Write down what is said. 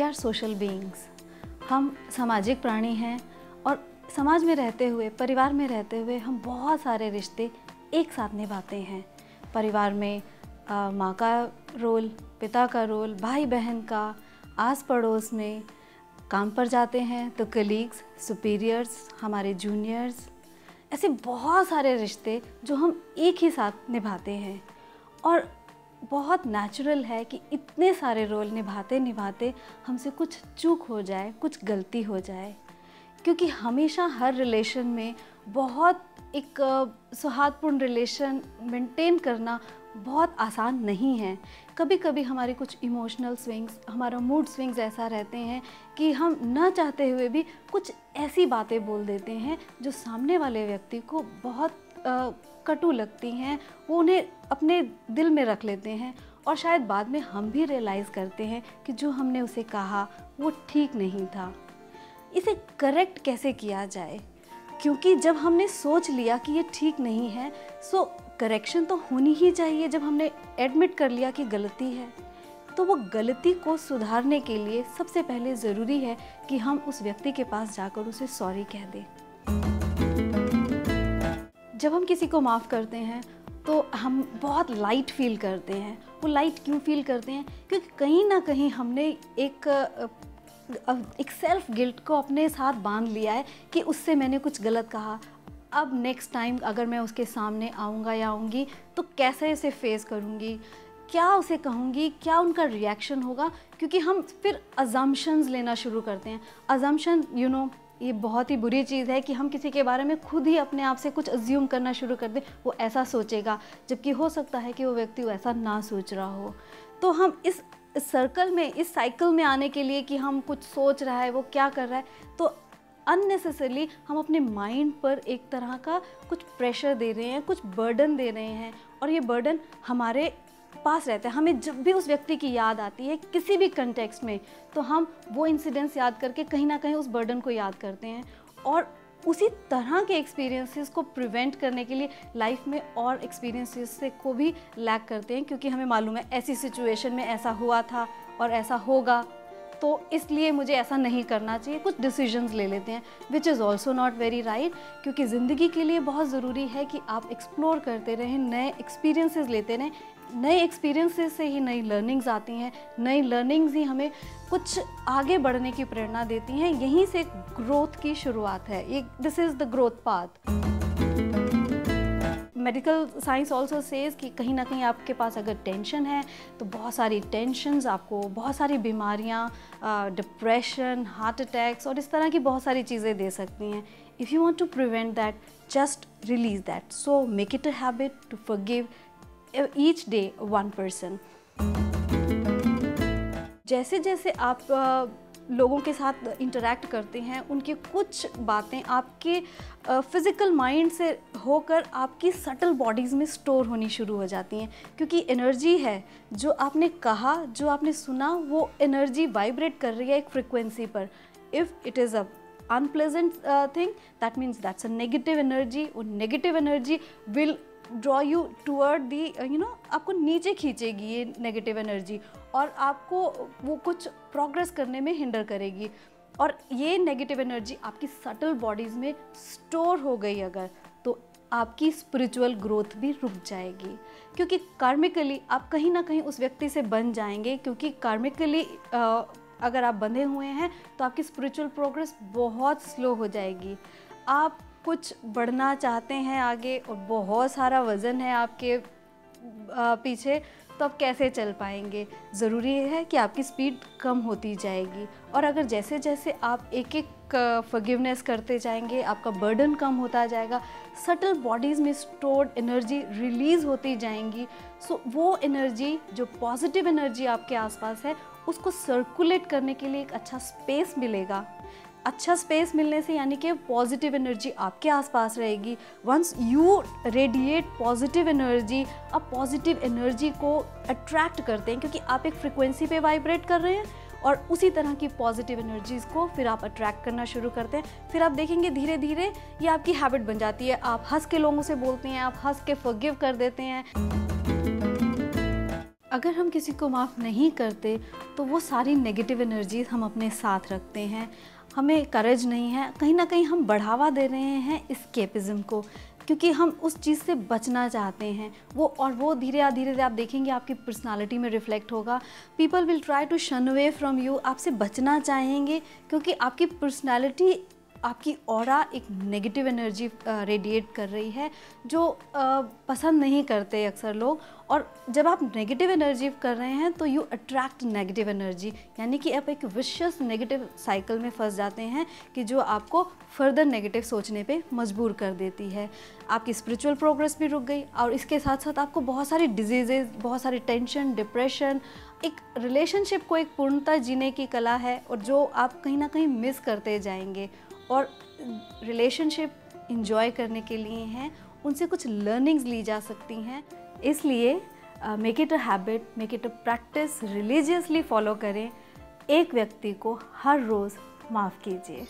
Are social beings. हम सामाजिक प्राणी हैं और समाज में रहते हुए, परिवार में रहते हुए हम बहुत सारे रिश्ते एक साथ निभाते हैं। परिवार में माँ का रोल, पिता का रोल, भाई बहन का, आस पड़ोस में, काम पर जाते हैं तो कलीग्स, सुपीरियर्स, हमारे जूनियर्स, ऐसे बहुत सारे रिश्ते जो हम एक ही साथ निभाते हैं। और बहुत नेचुरल है कि इतने सारे रोल निभाते निभाते हमसे कुछ चूक हो जाए, कुछ गलती हो जाए, क्योंकि हमेशा हर रिलेशन में बहुत एक सौहार्दपूर्ण रिलेशन मेंटेन करना बहुत आसान नहीं है। कभी कभी हमारे कुछ इमोशनल स्विंग्स, हमारा मूड स्विंग्स ऐसा रहते हैं कि हम न चाहते हुए भी कुछ ऐसी बातें बोल देते हैं जो सामने वाले व्यक्ति को बहुत कटु लगती हैं, वो उन्हें अपने दिल में रख लेते हैं और शायद बाद में हम भी रियलाइज़ करते हैं कि जो हमने उसे कहा वो ठीक नहीं था। इसे करेक्ट कैसे किया जाए, क्योंकि जब हमने सोच लिया कि ये ठीक नहीं है, सो करेक्शन तो होनी ही चाहिए। जब हमने एडमिट कर लिया कि गलती है, तो वो गलती को सुधारने के लिए सबसे पहले ज़रूरी है कि हम उस व्यक्ति के पास जाकर उसे सॉरी कह दें। जब हम किसी को माफ़ करते हैं तो हम बहुत लाइट फील करते हैं। वो लाइट क्यों फील करते हैं? क्योंकि कहीं ना कहीं हमने एक सेल्फ गिल्ट को अपने साथ बांध लिया है कि उससे मैंने कुछ गलत कहा, अब नेक्स्ट टाइम अगर मैं उसके सामने आऊँगा या आऊँगी तो कैसे इसे फेस करूँगी, क्या उसे कहूँगी, क्या उनका रिएक्शन होगा। क्योंकि हम फिर अजम्पशंस लेना शुरू करते हैं। अजम्पशन ये बहुत ही बुरी चीज़ है कि हम किसी के बारे में खुद ही अपने आप से कुछ अज्यूम करना शुरू कर दें, वो ऐसा सोचेगा, जबकि हो सकता है कि वो व्यक्ति ऐसा ना सोच रहा हो। तो हम इस सर्कल में, इस साइकिल में आने के लिए कि हम कुछ सोच रहा है, वो क्या कर रहा है, तो अननेसेसरली हम अपने माइंड पर एक तरह का कुछ प्रेशर दे रहे हैं, कुछ बर्डन दे रहे हैं। और ये बर्डन हमारे पास रहता है। हमें जब भी उस व्यक्ति की याद आती है किसी भी कंटेक्स्ट में, तो हम वो इंसिडेंट्स याद करके कहीं ना कहीं उस बर्डन को याद करते हैं और उसी तरह के एक्सपीरियंसेस को प्रिवेंट करने के लिए लाइफ में और एक्सपीरियंसेस से को भी लैक करते हैं, क्योंकि हमें मालूम है ऐसी सिचुएशन में ऐसा हुआ था और ऐसा होगा, तो इसलिए मुझे ऐसा नहीं करना चाहिए। कुछ डिसीजंस ले लेते हैं, which is also not very right, क्योंकि ज़िंदगी के लिए बहुत ज़रूरी है कि आप एक्सप्लोर करते रहें, नए एक्सपीरियंसेस लेते रहें। नए एक्सपीरियंसेस से ही नई लर्निंग्स आती हैं, नई लर्निंग्स ही हमें कुछ आगे बढ़ने की प्रेरणा देती हैं। यहीं से ग्रोथ की शुरुआत है। ये this is the growth path. Medical science also says कि कहीं ना कहीं आपके पास अगर टेंशन है तो बहुत सारी टेंशन्स आपको बहुत सारी बीमारियां, डिप्रेशन, हार्ट अटैक्स और इस तरह की बहुत सारी चीज़ें दे सकती हैं। If you want to prevent that, just release that. So make it a habit to forgive each day one person. जैसे जैसे आप लोगों के साथ इंटरेक्ट करते हैं, उनकी कुछ बातें आपके फिज़िकल माइंड से होकर आपकी सटल बॉडीज़ में स्टोर होनी शुरू हो जाती हैं, क्योंकि एनर्जी है जो आपने कहा, जो आपने सुना, वो एनर्जी वाइब्रेट कर रही है एक फ्रिक्वेंसी पर। If it is a unpleasant thing, that means that's a negative energy. वो negative energy will draw you toward the आपको नीचे खींचेगी ये नेगेटिव एनर्जी, और आपको वो कुछ प्रोग्रेस करने में हिंडर करेगी। और ये नेगेटिव एनर्जी आपकी सटल बॉडीज़ में स्टोर हो गई अगर, तो आपकी स्पिरिचुअल ग्रोथ भी रुक जाएगी, क्योंकि कार्मिकली आप कहीं ना कहीं उस व्यक्ति से बन जाएंगे। क्योंकि कार्मिकली अगर आप बंधे हुए हैं तो आपकी स्पिरिचुअल प्रोग्रेस बहुत स्लो हो जाएगी। आप कुछ बढ़ना चाहते हैं आगे और बहुत सारा वज़न है आपके पीछे, तो आप कैसे चल पाएंगे? ज़रूरी है कि आपकी स्पीड कम होती जाएगी। और अगर जैसे जैसे आप एक एक फॉरगिवनेस करते जाएंगे, आपका बर्डन कम होता जाएगा, सटल बॉडीज़ में स्टोर्ड एनर्जी रिलीज़ होती जाएंगी। सो वो एनर्जी, जो पॉजिटिव एनर्जी आपके आसपास है, उसको सर्कुलेट करने के लिए एक अच्छा स्पेस मिलेगा। अच्छा स्पेस मिलने से यानी कि पॉजिटिव एनर्जी आपके आसपास रहेगी। Once you radiate positive energy, आप पॉजिटिव एनर्जी को अट्रैक्ट करते हैं, क्योंकि आप एक फ्रिक्वेंसी पे वाइब्रेट कर रहे हैं और उसी तरह की पॉजिटिव एनर्जीज़ को फिर आप अट्रैक्ट करना शुरू करते हैं। फिर आप देखेंगे धीरे धीरे ये आपकी हैबिट बन जाती है। आप हंस के लोगों से बोलते हैं, आप हंस के फॉरगिव कर देते हैं। अगर हम किसी को माफ़ नहीं करते तो वो सारी नेगेटिव एनर्जीज हम अपने साथ रखते हैं। हमें करेज नहीं है, कहीं ना कहीं हम बढ़ावा दे रहे हैं एस्केपिज्म को, क्योंकि हम उस चीज़ से बचना चाहते हैं। वो धीरे धीरे आप देखेंगे आपकी पर्सनालिटी में रिफ्लेक्ट होगा। पीपल विल ट्राई टू शन अवे फ्रॉम यू, आपसे बचना चाहेंगे क्योंकि आपकी पर्सनालिटी, आपकी ऑरा एक नेगेटिव एनर्जी रेडिएट कर रही है जो पसंद नहीं करते अक्सर लोग। और जब आप नेगेटिव एनर्जी कर रहे हैं तो यू अट्रैक्ट नेगेटिव एनर्जी, यानी कि आप एक विशियस नेगेटिव साइकिल में फंस जाते हैं कि जो आपको फर्दर नेगेटिव सोचने पे मजबूर कर देती है। आपकी स्पिरिचुअल प्रोग्रेस भी रुक गई और इसके साथ साथ आपको बहुत सारी डिजीज़ेज़, बहुत सारी टेंशन, डिप्रेशन, एक रिलेशनशिप को एक पूर्णता जीने की कला है और जो आप कहीं ना कहीं मिस करते जाएंगे। और रिलेशनशिप इंजॉय करने के लिए हैं, उनसे कुछ लर्निंग्स ली जा सकती हैं। इसलिए make it a habit, make it a practice, religiously follow करें। एक व्यक्ति को हर रोज़ माफ़ कीजिए।